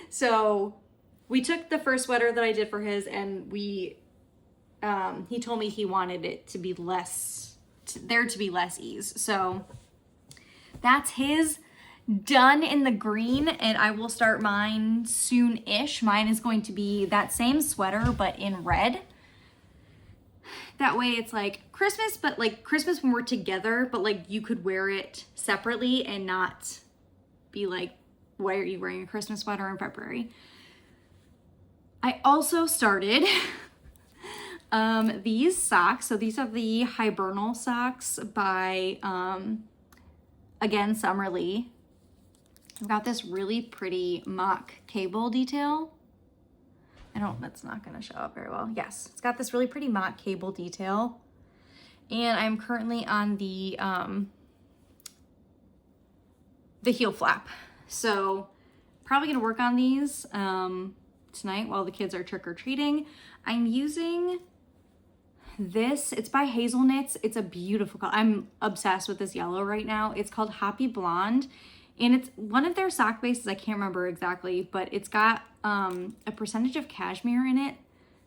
So we took the first sweater that I did for his and he told me he wanted it to be there to be less ease. So that's his done in the green, and I will start mine soon-ish. Mine is going to be that same sweater, but in red. That way it's like Christmas, but like Christmas when we're together, but like you could wear it separately and not be like, why are you wearing a Christmas sweater in February? I also started these socks. So these are the Hibernal socks by, again, Summerlee. I've got this really pretty mock cable detail. That's not gonna show up very well. Yes, it's got this really pretty mock cable detail. And I'm currently on the heel flap. So probably gonna work on these tonight while the kids are trick-or-treating. I'm using this, it's by Hazelknits. It's a beautiful color. I'm obsessed with this yellow right now. It's called Happy Blonde. And it's one of their sock bases, I can't remember exactly, but it's got a percentage of cashmere in it.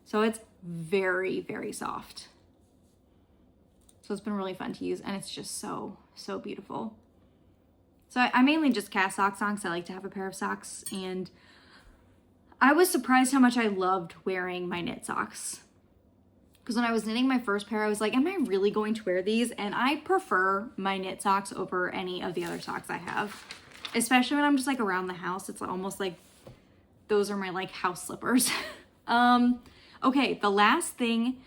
So it's very, very soft. So it's been really fun to use and it's just so, so beautiful. So I mainly just cast socks on because I like to have a pair of socks. And I was surprised how much I loved wearing my knit socks. Because when I was knitting my first pair, I was like, am I really going to wear these? And I prefer my knit socks over any of the other socks I have. Especially when I'm just like around the house. It's almost like those are my like house slippers. Okay, the last thing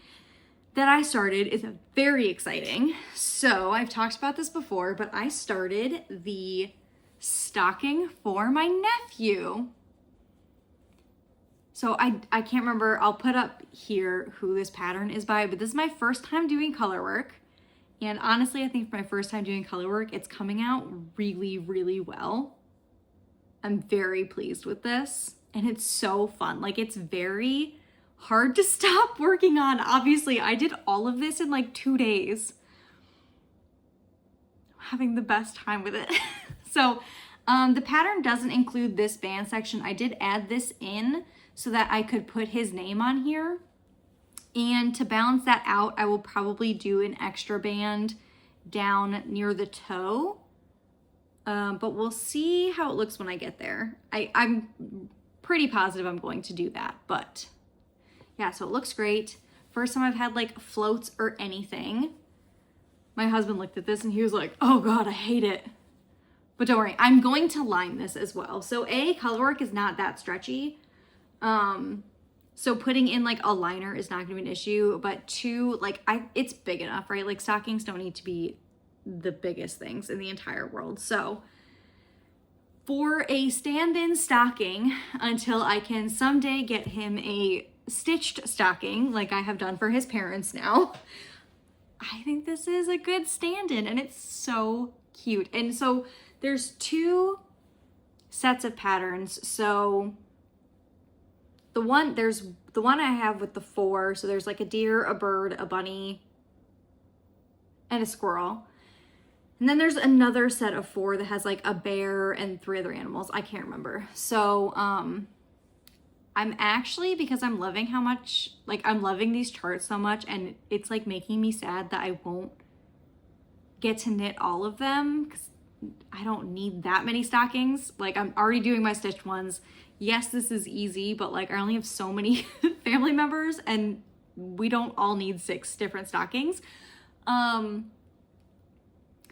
that I started is very exciting. So I've talked about this before, but I started the stocking for my nephew. So I can't remember, I'll put up here who this pattern is by, but this is my first time doing color work. And honestly, I think for my first time doing color work, it's coming out really, really well. I'm very pleased with this and it's so fun. Like it's very hard to stop working on. Obviously, I did all of this in like 2 days. I'm having the best time with it. So the pattern doesn't include this band section. I did add this in so that I could put his name on here. And to balance that out, I will probably do an extra band down near the toe. But we'll see how it looks when I get there. I'm pretty positive I'm going to do that, but yeah, so it looks great. First time I've had like floats or anything. My husband looked at this and he was like, oh God, I hate it. But don't worry, I'm going to line this as well. So color work is not that stretchy. So putting in like a liner is not gonna be an issue, but two, like it's big enough, right? Like stockings don't need to be the biggest things in the entire world. So for a stand-in stocking, until I can someday get him a stitched stocking like I have done for his parents now, I think this is a good stand-in and it's so cute. And so there's 2 sets of patterns. So there's the one I have with the 4. So there's like a deer, a bird, a bunny, and a squirrel. And then there's another set of 4 that has like a bear and 3 other animals. I can't remember. So, I'm actually, because I'm loving how much, like I'm loving these charts so much, and it's like making me sad that I won't get to knit all of them because I don't need that many stockings. Like I'm already doing my stitched ones. Yes, this is easy, but like I only have so many family members and we don't all need 6 different stockings.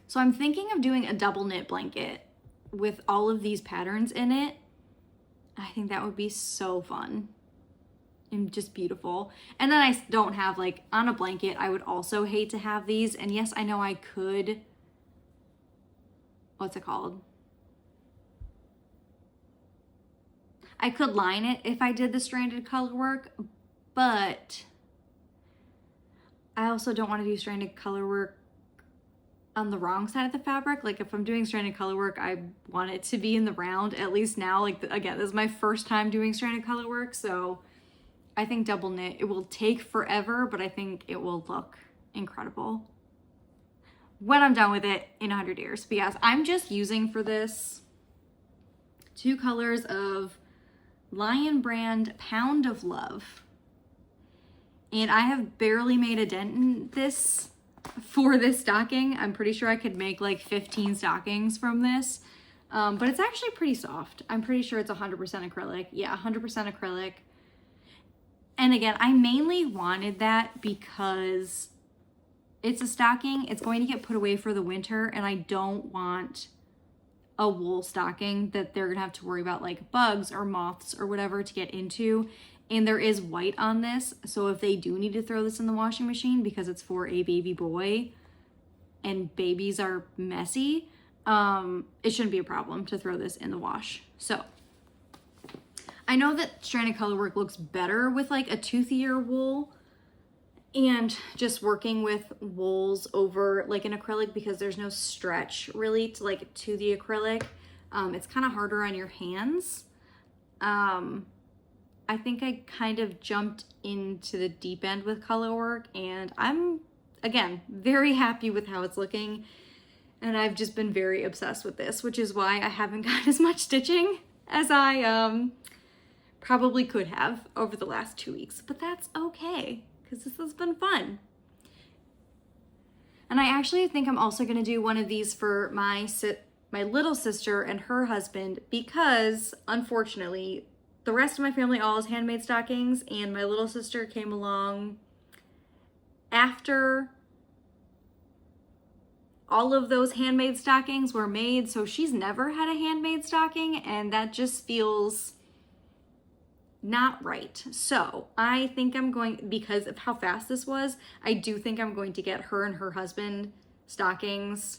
So I'm thinking of doing a double knit blanket with all of these patterns in it. I think that would be so fun and just beautiful. And then I don't have like on a blanket, I would also hate to have these. And yes, I know I could, what's it called? I could line it if I did the stranded color work, but I also don't want to do stranded color work on the wrong side of the fabric. Like if I'm doing stranded color work, I want it to be in the round, at least now. Like again, this is my first time doing stranded color work, so I think double knit, it will take forever, but I think it will look incredible when I'm done with it in 100 years. But yes, I'm just using for this 2 colors of Lion Brand Pound of Love. And I have barely made a dent in this for this stocking. I'm pretty sure I could make like 15 stockings from this, but it's actually pretty soft. I'm pretty sure it's 100% acrylic. Yeah, 100% acrylic. And again, I mainly wanted that because it's a stocking. It's going to get put away for the winter, and I don't want a wool stocking that they're gonna have to worry about like bugs or moths or whatever to get into. And there is white on this, so if they do need to throw this in the washing machine because it's for a baby boy and babies are messy, it shouldn't be a problem to throw this in the wash. So I know that stranded color work looks better with like a toothier wool and just working with wools over like an acrylic because there's no stretch really to the acrylic. It's kind of harder on your hands. I think I kind of jumped into the deep end with color work, and I'm, again, very happy with how it's looking. And I've just been very obsessed with this, which is why I haven't got as much stitching as I probably could have over the last 2 weeks. But that's okay, because this has been fun. And I actually think I'm also going to do one of these for my little sister and her husband, because unfortunately, the rest of my family all has handmade stockings, and my little sister came along after all of those handmade stockings were made, so she's never had a handmade stocking, and that just feels not right. So I think I'm going, because of how fast this was, I do think I'm going to get her and her husband stockings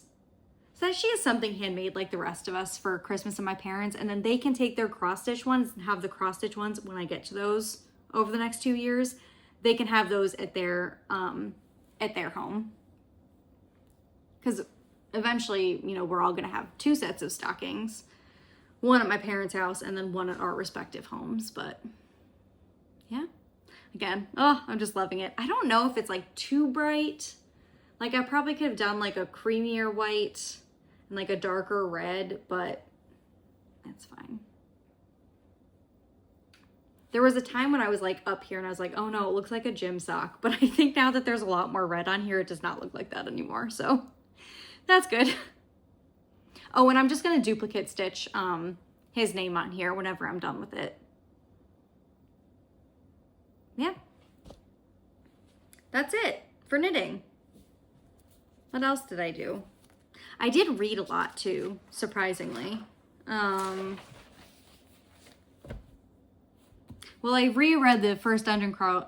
so that she has something handmade like the rest of us for Christmas and my parents, and then they can take their cross-stitch ones and have the cross-stitch ones when I get to those over the next 2 years. They can have those at their home. Because eventually, you know, we're all gonna have 2 sets of stockings. One at my parents' house and then one at our respective homes, but yeah. Again, oh, I'm just loving it. I don't know if it's like too bright. Like I probably could have done like a creamier white and like a darker red, but that's fine. There was a time when I was like up here and I was like, oh no, it looks like a gym sock. But I think now that there's a lot more red on here, it does not look like that anymore. So that's good. Oh, and I'm just gonna duplicate stitch his name on here whenever I'm done with it. Yeah. That's it for knitting. What else did I do? I did read a lot too, surprisingly. Well, I reread the first Dungeon Crawler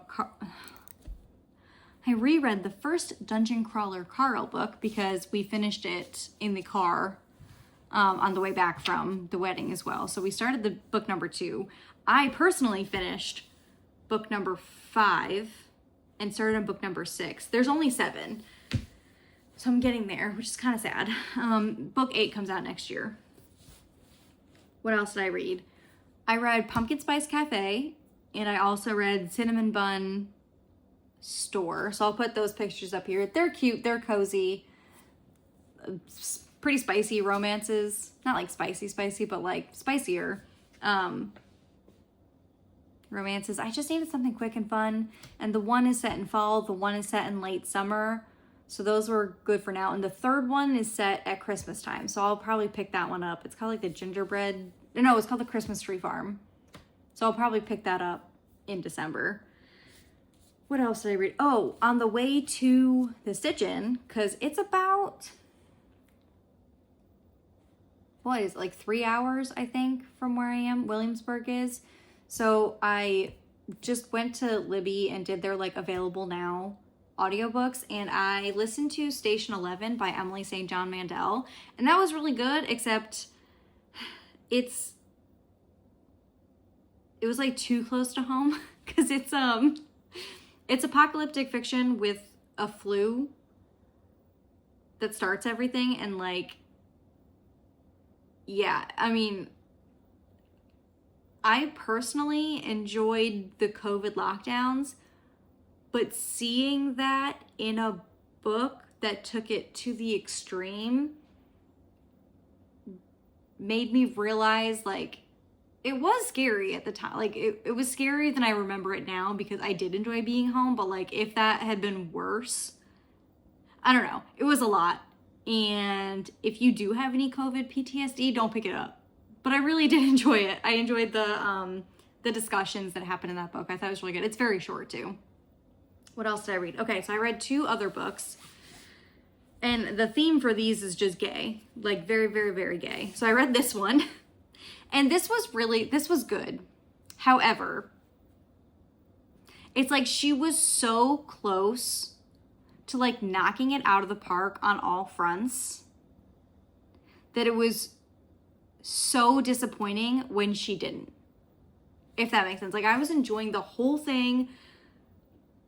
Carl book because we finished it in the car on the way back from the wedding as well. So we started the book number 2. I personally finished book number 5 and started on book number 6. There's only 7. So I'm getting there, which is kind of sad. Book 8 comes out next year. What else did I read? I read Pumpkin Spice Cafe And I also read Cinnamon Bun Store. So I'll put those pictures up here. They're cute. They're cozy. Pretty spicy romances. Not like spicy, but like spicier romances. I just needed something quick and fun. And the one is set in fall. The one is set in late summer. So those were good for now. And the third one is set at Christmas time. So I'll probably pick that one up. It's called like the gingerbread. No, it's called the Christmas Tree Farm. So I'll probably pick that up in December. What else did I read? Oh, on the way to the Stitch-In, because it's about, what is it, like 3 hours, I think, from where I am, Williamsburg is. So I just went to Libby and did their like available now audiobooks, and I listened to Station 11 by Emily St. John Mandel, and that was really good, except it was like too close to home because it's apocalyptic fiction with a flu that starts everything, and like, yeah, I mean, I personally enjoyed the COVID lockdowns, but seeing that in a book that took it to the extreme made me realize, like, it was scary at the time. Like, it was scarier than I remember it now, because I did enjoy being home. But, like, if that had been worse, I don't know. It was a lot. And if you do have any COVID PTSD, don't pick it up. But I really did enjoy it. I enjoyed the discussions that happened in that book. I thought it was really good. It's very short, too. What else did I read? Okay, so I read 2 other books. And the theme for these is just gay. Like, very, very, very gay. So I read this one. And this was good. However, it's like she was so close to like knocking it out of the park on all fronts that it was so disappointing when she didn't. If that makes sense. Like, I was enjoying the whole thing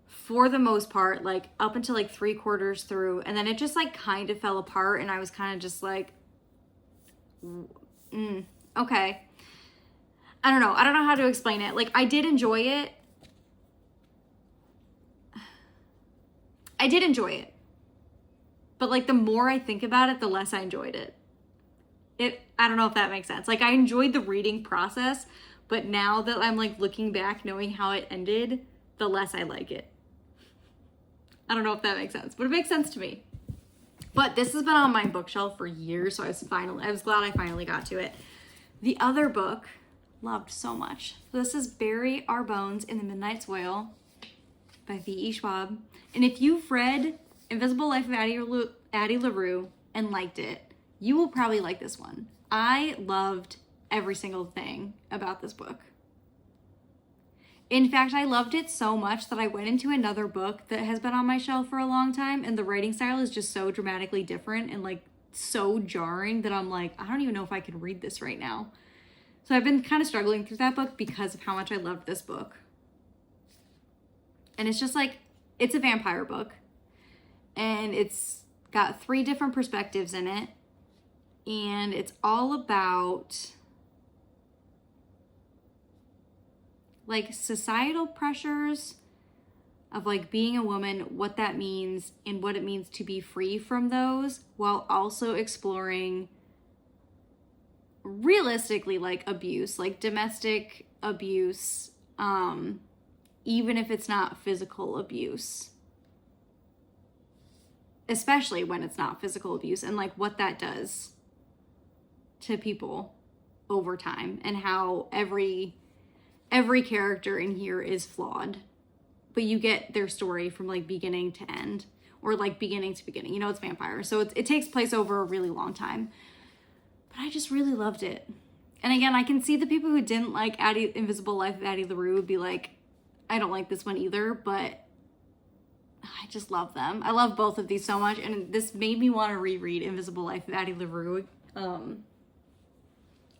for the most part, like up until like 3/4 through, and then it just like kind of fell apart, and I was kind of just like, okay. I don't know how to explain it. Like, I did enjoy it. But like, the more I think about it, the less I enjoyed it. I don't know if that makes sense. Like, I enjoyed the reading process, but now that I'm like looking back, knowing how it ended, the less I like it. I don't know if that makes sense, but it makes sense to me. But this has been on my bookshelf for years, so I was glad I finally got to it. The other book, loved so much. This is Bury Our Bones in the Midnight Soil by V.E. Schwab. And if you've read Invisible Life of Addie LaRue and liked it, you will probably like this one. I loved every single thing about this book. In fact, I loved it so much that I went into another book that has been on my shelf for a long time, and the writing style is just so dramatically different and like so jarring that I'm like, I don't even know if I could read this right now. So I've been kind of struggling through that book because of how much I loved this book. And it's just like, it's a vampire book, and it's got 3 different perspectives in it, and it's all about like societal pressures of like being a woman, what that means, and what it means to be free from those, while also exploring realistically like abuse, like domestic abuse, even if it's not physical abuse, especially when it's not physical abuse, and like what that does to people over time, and how every character in here is flawed, but you get their story from like beginning to end, or like beginning to beginning. You know, it's vampires, so it takes place over a really long time. But I just really loved it. And again, I can see the people who didn't like Invisible Life of Addie LaRue would be like, I don't like this one either, but I just love them. I love both of these so much, and this made me want to reread Invisible Life of Addie LaRue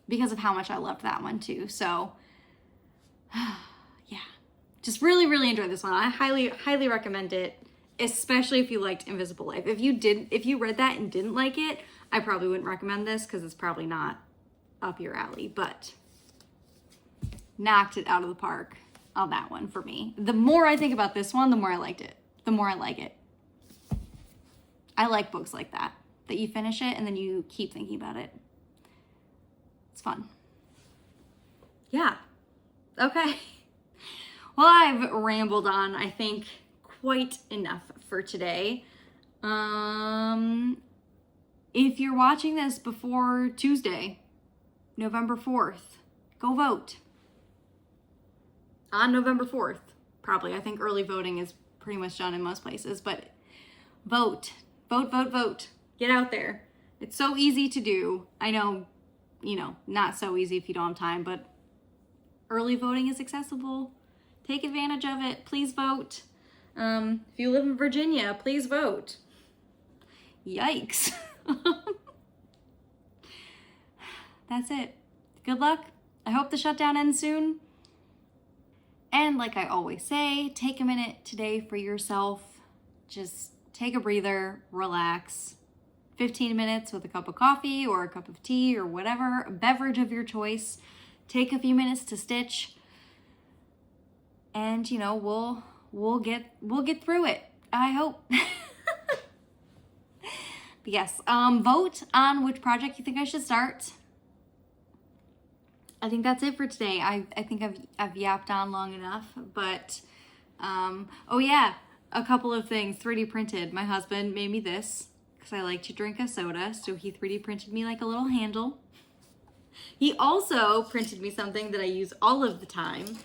because of how much I loved that one too. So yeah, just really, really enjoyed this one. I highly, highly recommend it, especially if you liked Invisible Life. If you read that and didn't like it, I probably wouldn't recommend this because it's probably not up your alley, but knocked it out of the park. on that one for me. The more I think about this one, the more I liked it. The more I like it. I like books like that you finish it and then you keep thinking about it. It's fun. Yeah. Okay. Well, I've rambled on, I think, quite enough for today. If you're watching this before Tuesday, November 4th, go vote. On November 4th, probably. I think early voting is pretty much done in most places, but vote. Vote, vote, vote. Get out there. It's so easy to do. I know, not so easy if you don't have time, but early voting is accessible. Take advantage of it. Please vote. If you live in Virginia, please vote. Yikes. That's it. Good luck. I hope the shutdown ends soon. And like I always say, take a minute today for yourself. Just take a breather, relax. 15 minutes with a cup of coffee or a cup of tea or whatever, a beverage of your choice. Take a few minutes to stitch. And we'll get through it. I hope. But yes, vote on which project you think I should start. I think that's it for today. I think I've yapped on long enough, but oh yeah, a couple of things 3D printed. My husband made me this because I like to drink a soda, so he 3D printed me like a little handle. He also printed me something that I use all of the time,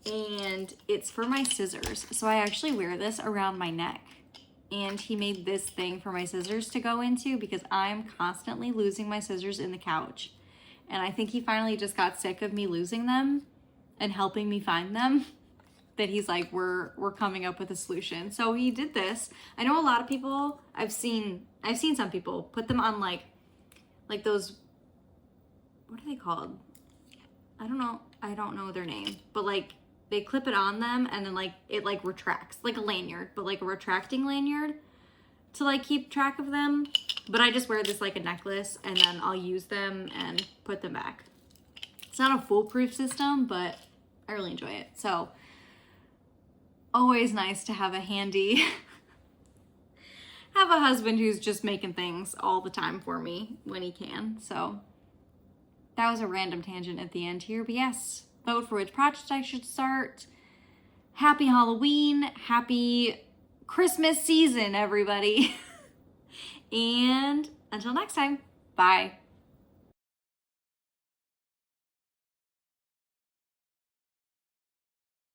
and it's for my scissors. So I actually wear this around my neck. And he made this thing for my scissors to go into because I'm constantly losing my scissors in the couch. And I think he finally just got sick of me losing them and helping me find them. That he's like, we're coming up with a solution. So he did this. I know a lot of people, I've seen some people put them on like those, what are they called? I don't know their name, but like they clip it on them and then like it like retracts like a lanyard, but like a retracting lanyard to like keep track of them. But I just wear this like a necklace and then I'll use them and put them back. It's not a foolproof system, but I really enjoy it. So always nice to have a handy, have a husband who's just making things all the time for me when he can. So that was a random tangent at the end here, but yes, vote for which project I should start. Happy Halloween, happy Christmas season, everybody. And until next time, bye.